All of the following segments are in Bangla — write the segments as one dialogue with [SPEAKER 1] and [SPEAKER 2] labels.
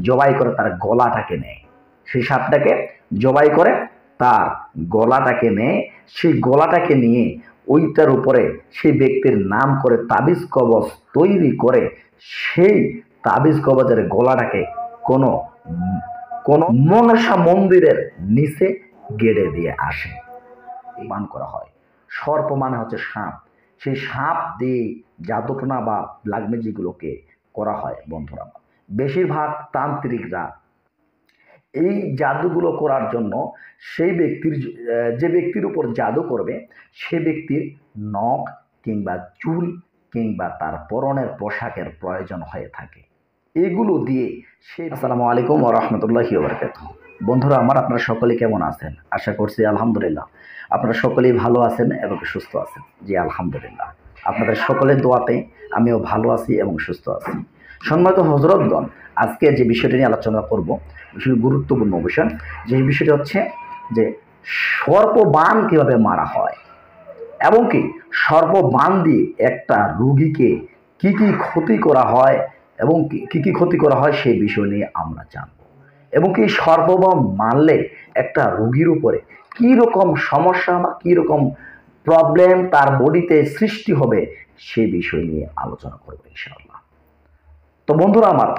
[SPEAKER 1] জবাই করে তার গলাটাকে নেয়। সেই সাপটাকে জবাই করে তার গলাটাকে নেয়। সেই গলাটাকে নিয়ে ওইটার উপরে সেই ব্যক্তির নাম করে তাবিজ কবজ তৈরি করে সেই তাবিজ কবজের গলাটাকে কোনো কোনো মনসা মন্দিরের নিচে গেড়ে দিয়ে আসে, মান করা হয়। সর্প মানে হচ্ছে সাপ। সেই সাপ দিয়ে জাদুটনা বা ব্ল্যাক ম্যাজিকগুলোকে করা হয় বন্ধুরা। বেশিরভাগ তান্ত্রিকরা এই জাদুগুলো করার জন্য সেই ব্যক্তির যে ব্যক্তির উপর জাদু করবে সে ব্যক্তির নখ কিংবা চুল কিংবা তার পরনের পোশাকের প্রয়োজন হয়ে থাকে। এগুলো দিয়ে সে আসসালামু আলাইকুম ওয়া রাহমাতুল্লাহি ওয়া বারাকাতুহু। বন্ধুরা আমার, আপনারা সকলে কেমন আছেন? আশা করছি আলহামদুলিল্লাহ আপনারা সকলেই ভালো আছেন এবং সুস্থ আছেন। জি আলহামদুলিল্লাহ, আপনাদের সকলের দোয়াতে আমিও ভালো আছি এবং সুস্থ আছি। সম্মানিত হযরতগণ, আজকে যে বিষয়টি নিয়ে আলোচনা করব ভীষণ গুরুত্বপূর্ণ বিষয়। যে বিষয়টি হচ্ছে যে সর্পবাণ কীভাবে মারা হয় এবং কি সর্পবাণ দিয়ে একটা রোগীকে কি কি ক্ষতি করা হয় এবং কি কি ক্ষতি করা হয় সেই বিষয় নিয়ে আমরা জানব। এবং কি সর্পবাণ মারলে একটা রোগীর উপরে কী রকম সমস্যা বা কী রকম প্রবলেম তার বডিতে সৃষ্টি হবে সেই বিষয় নিয়ে আলোচনা করব ইনশাআল্লাহ। তো বন্ধুরা আমার,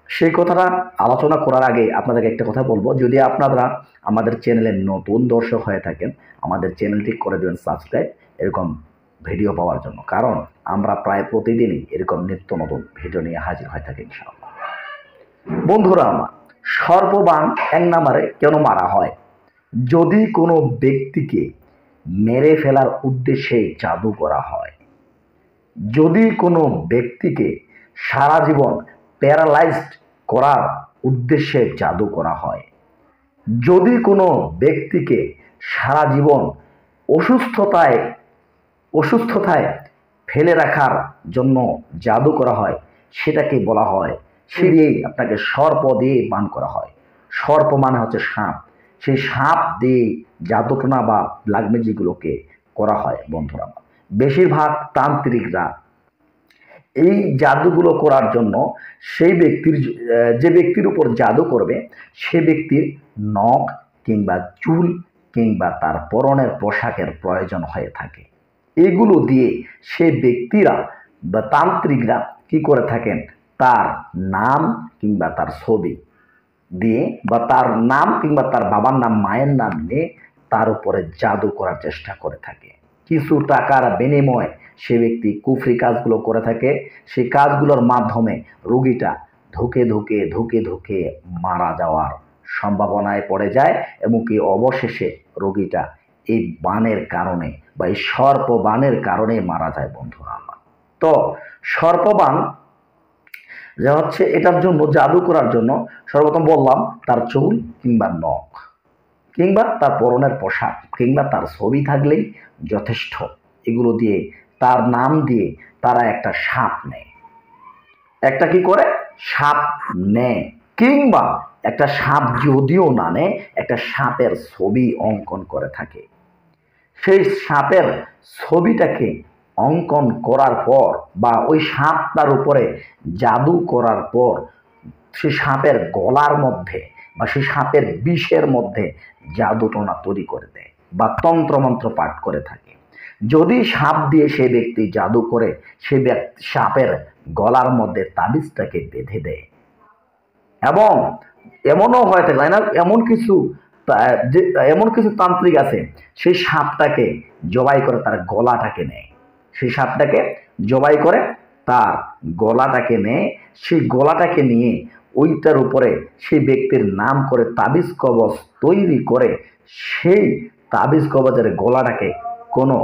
[SPEAKER 1] সেই কথাটা আলোচনা করার আগে আপনাদেরকে একটা কথা বলবো। যদি আপনারা আমাদের চ্যানেলের নতুন দর্শক হয়ে থাকেন, আমাদের চ্যানেলটি করে দেবেন সাবস্ক্রাইব এরকম ভিডিও পাওয়ার জন্য, কারণ আমরা প্রায় প্রতিদিনই এরকম নিত্য নতুন ভিডিও নিয়ে হাজির হয়ে থাকি ইনশাআল্লাহ। বন্ধুরা আমার, সর্পবাণ এক নাম্বারে কেন মারা হয়? যদি কোনো ব্যক্তিকে মেরে ফেলার উদ্দেশ্যে জাদু করা হয়, যদি কোনো ব্যক্তিকে সারা জীবন প্যারালাইজড করার উদ্দেশ্যে জাদু করা হয়, যদি কোনো ব্যক্তিকে সারা জীবন অসুস্থতায় ফেলে রাখার জন্য জাদু করা হয়, সেটাকে বলা হয়, সে দিয়েই আপনাকে সর্প দিয়ে বান করা হয়। সর্প মানে হচ্ছে সাপ। সেই সাপ দিয়ে জাদুটনা বা ব্ল্যাক ম্যাজিকগুলোকে করা হয় বন্ধুরা। বেশিরভাগ তান্ত্রিকরা এই জাদুগুলো করার জন্য সেই ব্যক্তির যে ব্যক্তির উপর জাদু করবে সে ব্যক্তির নখ কিংবা চুল কিংবা তার পরনের পোশাকের প্রয়োজন হয়ে থাকে। এগুলো দিয়ে সে ব্যক্তিরা বা তান্ত্রিকরা কি করে থাকেন, তার নাম কিংবা তার ছবি দিয়ে বা তার নাম কিংবা তার বাবার নাম মায়ের নাম নিয়ে তার উপরে জাদু করার চেষ্টা করে থাকে। কিছু টাকার বিনিময়ে সে ব্যক্তি কুফরি কাজগুলো করে থাকে। সেই কাজগুলোর মাধ্যমে রোগীটা ধুকে ধুকে ধুকে ধুকে মারা যাওয়ার সম্ভাবনায় পড়ে যায় এবং কি অবশেষে রোগীটা এই বাণের কারণে বা এই সর্পবাণের কারণে মারা যায় বন্ধুরা আমার। তো সর্পবাণ যে হচ্ছে এটার জন্য জাদু করার জন্য সর্বপ্রথম বললাম তার চুল কিংবা নখ কিংবা তার পরনের পোশাক কিংবা তার ছবি থাকলেই যথেষ্ট। এগুলো দিয়ে তার নাম দিয়ে তারা একটা সাপ নেয়, একটা কি করে সাপ নেয়, কিংবা একটা সাপ যদিও না নেয় একটা সাপের ছবি অঙ্কন করে থাকে। সেই সাপের ছবিটাকে অঙ্কন করার পর বা ওই সাপটার উপরে জাদু করার পর সে সাপের গলার মধ্যে বা সে সাপের বিষের মধ্যে জাদুটনা তৈরি করে দেয় বা তন্ত্রমন্ত্র পাঠ করে থাকে। যদি সাপ দিয়ে সে ব্যক্তি জাদু করে সে ব্যক্তি সাপের গলার মধ্যে তাবিজটাকে বেঁধে দেয় এবং এমনও হয়ে থাকে না, এমন কিছু তান্ত্রিক আছে সেই সাপটাকে জবাই করে তার গলাটাকে নেয়। সেই সাপটাকে জবাই করে তার গলাটাকে নেয়। সেই গলাটাকে নিয়ে ওইটার উপরে সেই ব্যক্তির নাম করে তাবিজ কবজ তৈরি করে সেই তাবিজ কবজের গলাটাকে কোনো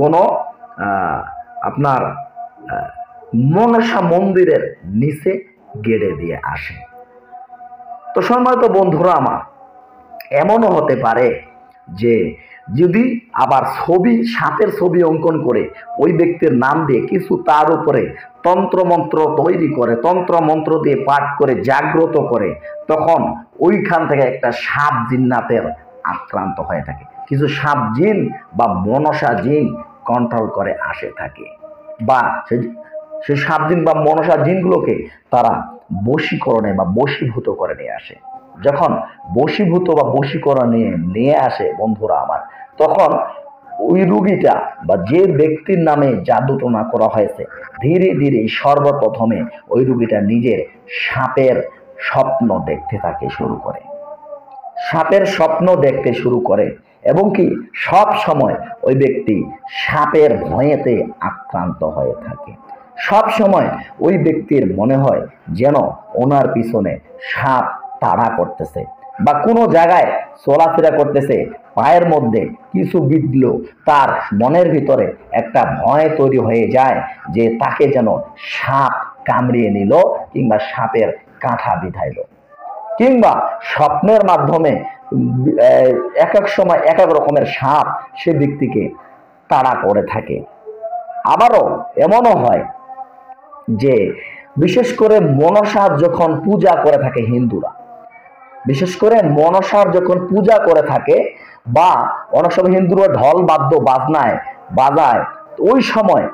[SPEAKER 1] কোনো আপনার মনসা মন্দিরের নিচে গেড়ে দিয়ে আসে। তো সম্মানিত বন্ধুরা আমার, এমনও হতে পারে যে যদি আবার সাপের ছবি অঙ্কন করে ওই ব্যক্তির নাম দিয়ে কিছু তার উপরে তন্ত্রমন্ত্র তৈরি করে, তন্ত্রমন্ত্র দিয়ে পাঠ করে জাগ্রত করে, তখন ওইখান থেকে একটা সাপ জিন্নাতের আক্রান্ত হয়ে থাকে। কিছু সাপ জিন বা মনসা জিন কন্ট্রোল করে আসে থাকে বা সেই সাপ জিন বা মনসা জিনগুলোকে তারা বশীকরণে বা বশীভূত করে নিয়ে আসে। যখন বশীভূত বা বশীকরণ নিয়ে আসে বন্ধুরা আমার, তখন ওই রুগীটা বা যে ব্যক্তির নামে জাদুটোনা করা হয়েছে, ধীরে ধীরে সর্বপ্রথমে ওই রুগীটা নিজের সাপের স্বপ্ন দেখতে থাকে শুরু করে, সাপের স্বপ্ন দেখতে শুরু করে, এবং কি সব সময় ওই ব্যক্তি সাপের ভয়েতে আক্রান্ত হয়ে থাকে। সব সময় ওই ব্যক্তির মনে হয় যেন ওনার পিছনে সাপ তাড়া করতেছে, বা কোনো জায়গায় চলাফেরা করতেছে, পায়ের মধ্যে কিছু বিঁধল, তার মনের ভিতরে একটা ভয় তৈরি হয়ে যায় যে তাকে যেন সাপ কামড়িয়ে নিল, কিংবা সাপের কাঁটা বিঁধাইল, কিংবা স্বপ্নের মাধ্যমে এক এক সময় এক এক রকমের সাপ সে ব্যক্তিকে তাড়া করে থাকে। আবারও এমনও হয় যে বিশেষ করে মনসার যখন পূজা করে থাকে হিন্দুরা, বিশেষ করে মনসার যখন পূজা করে থাকে, বা অনেক সময় হিন্দুরা ঢল বাদ্য বাজনায় বাজায়, ওই সময়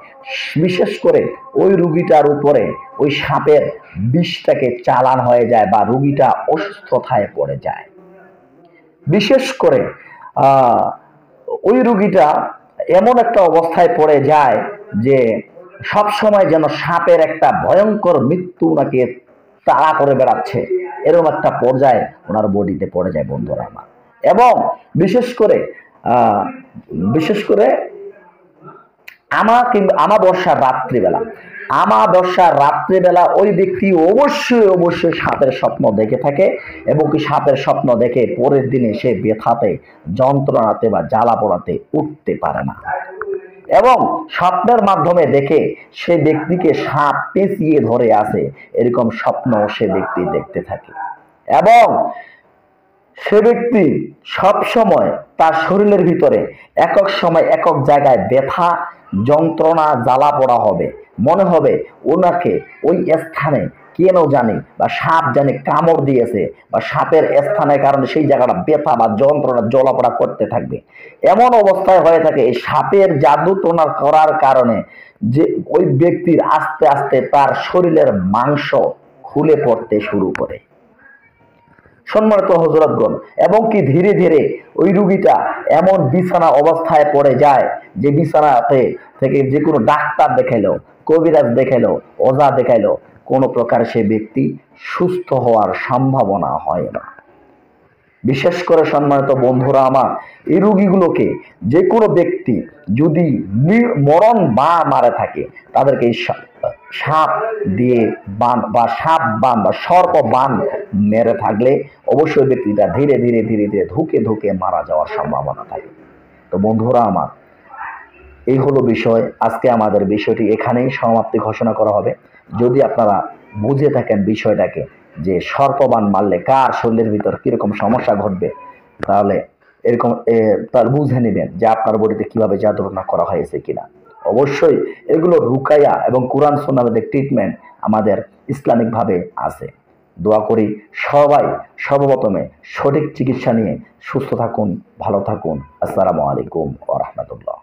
[SPEAKER 1] বিশেষ করে ওই রুগীটার উপরে ওই সাপের বিষটাকে চালান হয়ে যায়, বা রুগীটা অসুস্থতায় পড়ে যায়। বিশেষ করে ওই রুগীটা এমন একটা অবস্থায় পড়ে যায় যে সব সময় যেন সাপের একটা ভয়ঙ্কর মৃত্যু ওনাকে তাড়া করে বেড়াচ্ছে, এরকম একটা পর্যায়ে ওনার বডিতে পড়ে যায় বন্ধুরা আমার। এবং বিশেষ করে আমাবস্যার রাত্রিবেলা ওই ব্যক্তি অবশ্যই সাপের স্বপ্ন দেখে থাকে, এবং কি সাপের স্বপ্ন দেখে পরের দিনে সে ব্যথাতে, যন্ত্রণাতে বা জ্বালা পোড়াতে উঠতে পারে না, এবং স্বপ্নের মাধ্যমে দেখে সে ব্যক্তিকে সাপ পেঁচিয়ে ধরে আসে, এরকম স্বপ্ন সে ব্যক্তি দেখতে থাকে। এবং সে ব্যক্তি সব সময় তার শরীরের ভিতরে একক সময় একক জায়গায় ব্যথা, যন্ত্রণা, জ্বালা পোড়া হবে, মনে হবে ওনাকে ওই স্থানে কেন জানি বা সাপ জানি কামড় দিয়েছে, বা সাপের স্থানের কারণে সেই জায়গাটা ব্যথা বা যন্ত্রণা জ্বলাপোড়া করতে থাকবে। এমন অবস্থায় হয়ে থাকে এই সাপের জাদু টোনা করার কারণে যে ওই ব্যক্তির আস্তে আস্তে তার শরীরের মাংস খুলে পড়তে শুরু করে, সম্মানিত হযরতগণ। এবং কি ধীরে ধীরে ওই রুগীটা এমন বিছানা অবস্থায় পড়ে যায় যে বিছানাতে থেকে যে কোনো ডাক্তার দেখাইলো, কবিরাজ দেখাইলো, ওঝা দেখাইলো, কোনো প্রকার সে ব্যক্তি সুস্থ হওয়ার সম্ভাবনা হয় না। বিশেষ করে সম্মানিত বন্ধুরা আমার, এই রোগীগুলোকে যে কোনো ব্যক্তি যদি মরণ বা মারে থাকে, তাদেরকে সাপ দিয়ে বান বা সাপ বান বা সর্প বান মেরে থাকলে অবশ্যই ব্যক্তিটা ধীরে ধীরে ধুকে ধুকে মারা যাওয়ার সম্ভাবনা থাকে। তো বন্ধুরা আমার, এই হলো বিষয়। আজকে আমাদের বিষয়টি এখানেই সমাপ্তি ঘোষণা করা হবে। যদি আপনারা বুঝে থাকেন বিষয়টাকে যে সর্পবান মারলে কার শরীরের ভিতর কিরকম সমস্যা ঘটবে, তাহলে তার বুঝে নেবেন যে আপনার বডিতে কিভাবে জাদুটোনা করা হয়েছে কিনা। অবশ্যই এগুলো রুকাইয়া এবং কোরআন সুন্নাহর ট্রিটমেন্ট আমাদের ইসলামিক ভাবে আছে। দোয়া করি সবাই সর্বপ্রথমে সঠিক চিকিৎসা নিয়ে সুস্থ থাকুন, ভালো থাকুন। আসসালামু আলাইকুম ওয়া রাহমাতুল্লাহ।